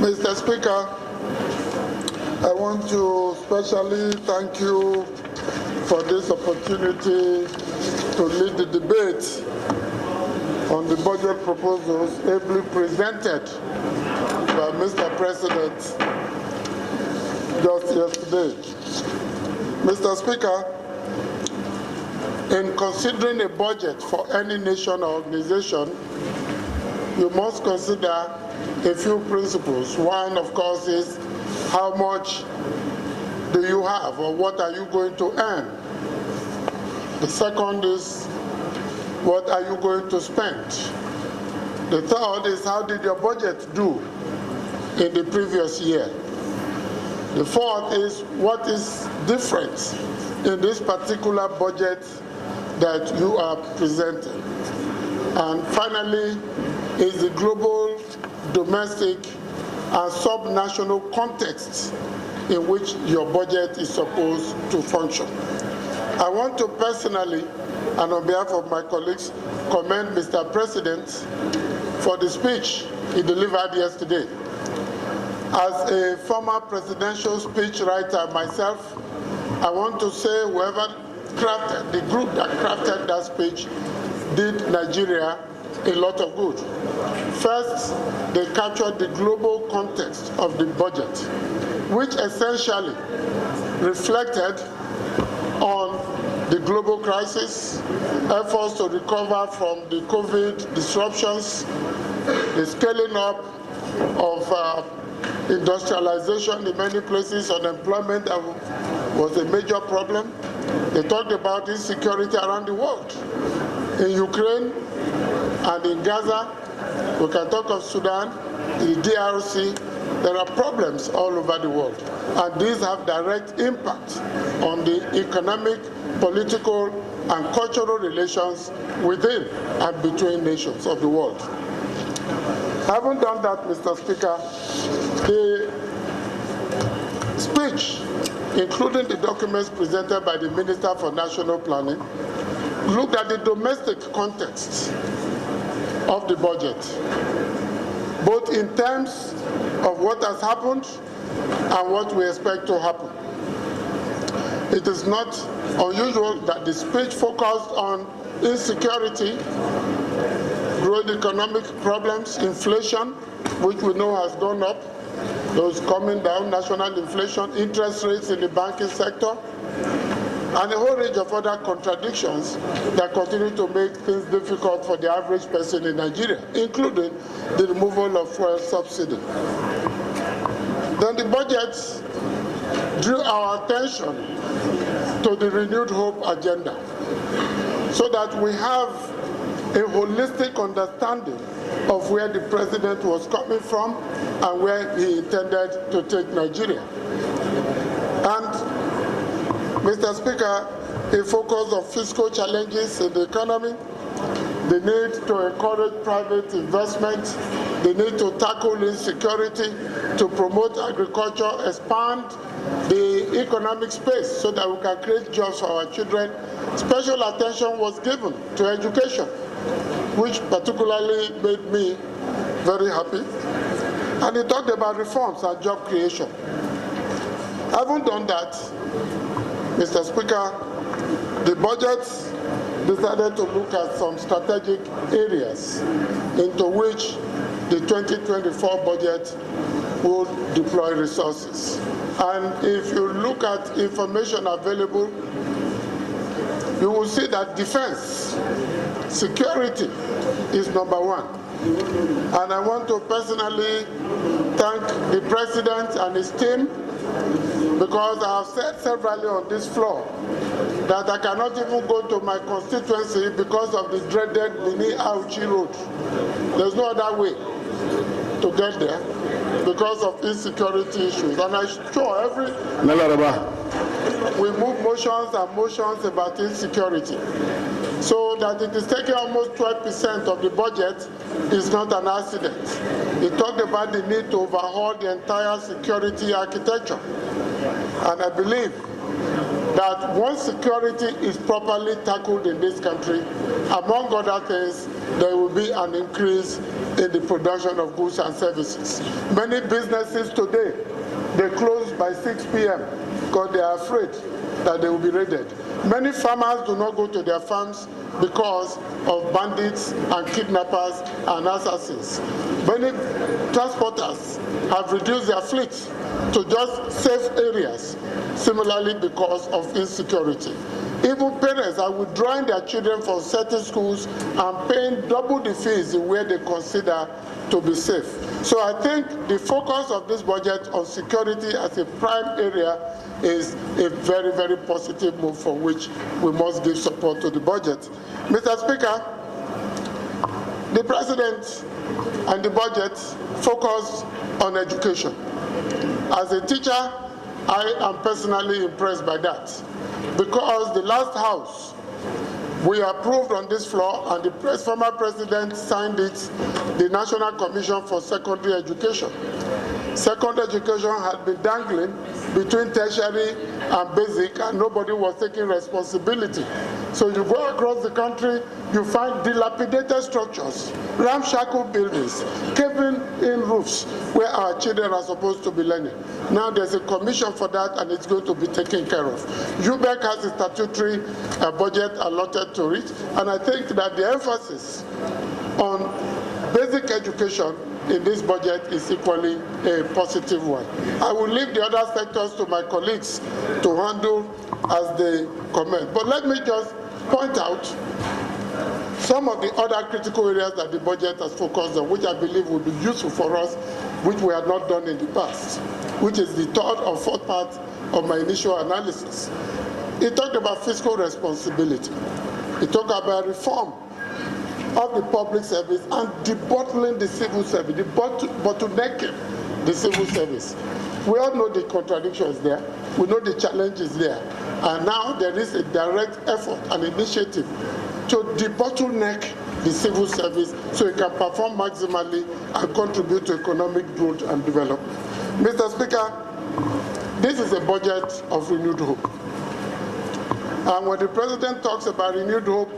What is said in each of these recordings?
Mr. Speaker, I want to specially thank you for this opportunity to lead the debate on the budget proposals ably presented by Mr. President just yesterday. Mr. Speaker, in considering a budget for any nation or organization, you must consider a few principles. One, of course, is how much do you have or what are you going to earn? The second is what are you going to spend? The third is how did your budget do in the previous year? The fourth is what is different in this particular budget that you are presenting? And finally, is the global, domestic, and sub-national context in which your budget is supposed to function. I want to personally, and on behalf of my colleagues, commend Mr. President for the speech he delivered yesterday. As a former presidential speech writer myself, I want to say whoever crafted, the group that crafted that speech did Nigeria a lot of good. First, they captured the global context of the budget, which essentially reflected on the global crisis, efforts to recover from the COVID disruptions, the scaling up of industrialization in many places, unemployment was a major problem. They talked about insecurity around the world. In Ukraine and in Gaza, we can talk of Sudan, the DRC, there are problems all over the world. And these have direct impact on the economic, political, and cultural relations within and between nations of the world. Having done that, Mr. Speaker, the speech, including the documents presented by the Minister for National Planning, looked at the domestic context of the budget, both in terms of what has happened and what we expect to happen. It is not unusual that the speech focused on insecurity, growing economic problems, inflation, which we know has gone up, those coming down, national inflation, interest rates in the banking sector, and a whole range of other contradictions that continue to make things difficult for the average person in Nigeria, including the removal of fuel subsidy. Then the budget drew our attention to the renewed hope agenda, so that we have a holistic understanding of where the president was coming from and where he intended to take Nigeria. And Mr. Speaker, a focus on fiscal challenges in the economy, the need to encourage private investment, the need to tackle insecurity, to promote agriculture, expand the economic space so that we can create jobs for our children. Special attention was given to education, which particularly made me very happy. And he talked about reforms and job creation. Having done that, Mr. Speaker, the budget decided to look at some strategic areas into which the 2024 budget will deploy resources. And if you look at information available, you will see that defense, security is number one. And I want to personally thank the President and his team, because I have said severally on this floor that I cannot even go to my constituency because of the dreaded Bini Auchi road. There's no other way to get there because of insecurity issues. And I'm sure we move motions and motions about insecurity. So that it is taking almost 12% of the budget is not an accident. He talked about the need to overhaul the entire security architecture. And I believe that once security is properly tackled in this country, among other things, there will be an increase in the production of goods and services. Many businesses today, they close by 6 p.m. because they are afraid that they will be raided. Many farmers do not go to their farms because of bandits and kidnappers and assassins. Many transporters have reduced their fleet to just safe areas, similarly because of insecurity. Even parents are withdrawing their children from certain schools and paying double the fees in where they consider to be safe. So I think the focus of this budget on security as a prime area is a very, very positive move for which we must give support to the budget. Mr. Speaker, the President and the budget focus on education. As a teacher, I am personally impressed by that, because the last House we approved on this floor, and the former President signed it, the National Commission for Secondary Education. Secondary education had been dangling between tertiary and basic, and nobody was taking responsibility. So you go across the country, you find dilapidated structures, ramshackle buildings, caving-in roofs where our children are supposed to be learning. Now there's a commission for that, and it's going to be taken care of. UBEC has a statutory budget allotted to it, and I think that the emphasis on basic education in this budget is equally a positive one. I will leave the other sectors to my colleagues to handle as they comment. But let me just point out some of the other critical areas that the budget has focused on, which I believe will be useful for us, which we have not done in the past, which is the third or fourth part of my initial analysis. It talked about fiscal responsibility. It talked about reform of the public service and debottling the civil service, bottlenecking the civil service. We all know the contradictions there. We know the challenges there. And now there is a direct effort and initiative to debottleneck the civil service so it can perform maximally and contribute to economic growth and development. Mr. Speaker, this is a budget of renewed hope. And when the President talks about renewed hope,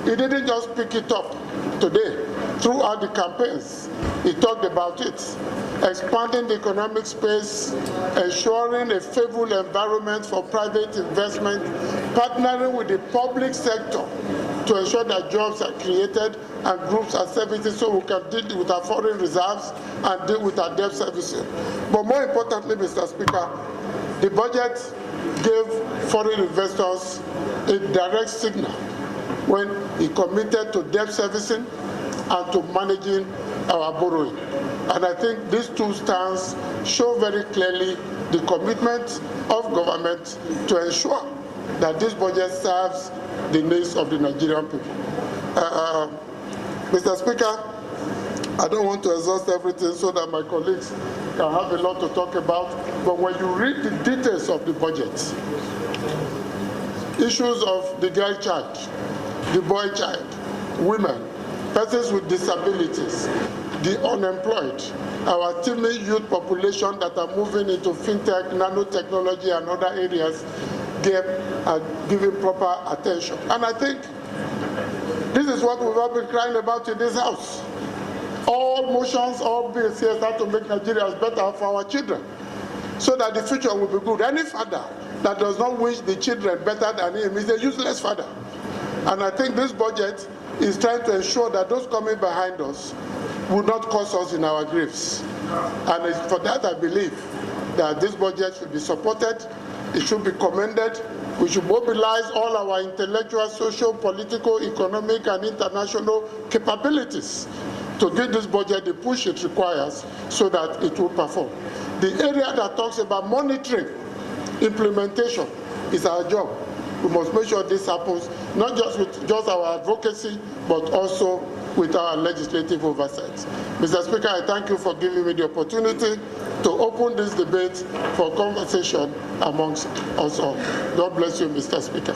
he didn't just pick it up today. Throughout the campaigns, he talked about it. Expanding the economic space, ensuring a favorable environment for private investment, partnering with the public sector to ensure that jobs are created and groups are services so we can deal with our foreign reserves and deal with our debt servicing. But more importantly, Mr. Speaker, the budget gave foreign investors a direct signal when he committed to debt servicing and to managing our borrowing. And I think these two stands show very clearly the commitment of government to ensure that this budget serves the needs of the Nigerian people. Mr. Speaker, I don't want to exhaust everything so that my colleagues can have a lot to talk about, but when you read the details of the budget, issues of the girl child, the boy child, women, persons with disabilities, the unemployed, our teeming youth population that are moving into fintech, nanotechnology, and other areas, given proper attention. And I think this is what we've all been crying about in this House. All motions, all bills here start to make Nigeria better for our children, so that the future will be good. Any father that does not wish the children better than him is a useless father. And I think this budget is trying to ensure that those coming behind us will not cause us in our graves. And for that, I believe that this budget should be supported, it should be commended. We should mobilize all our intellectual, social, political, economic, and international capabilities to give this budget the push it requires so that it will perform. The area that talks about monitoring, implementation, is our job. We must make sure this happens, not just with our advocacy, but also with our legislative oversight. Mr. Speaker, I thank you for giving me the opportunity to open this debate for conversation amongst us all. God bless you, Mr. Speaker.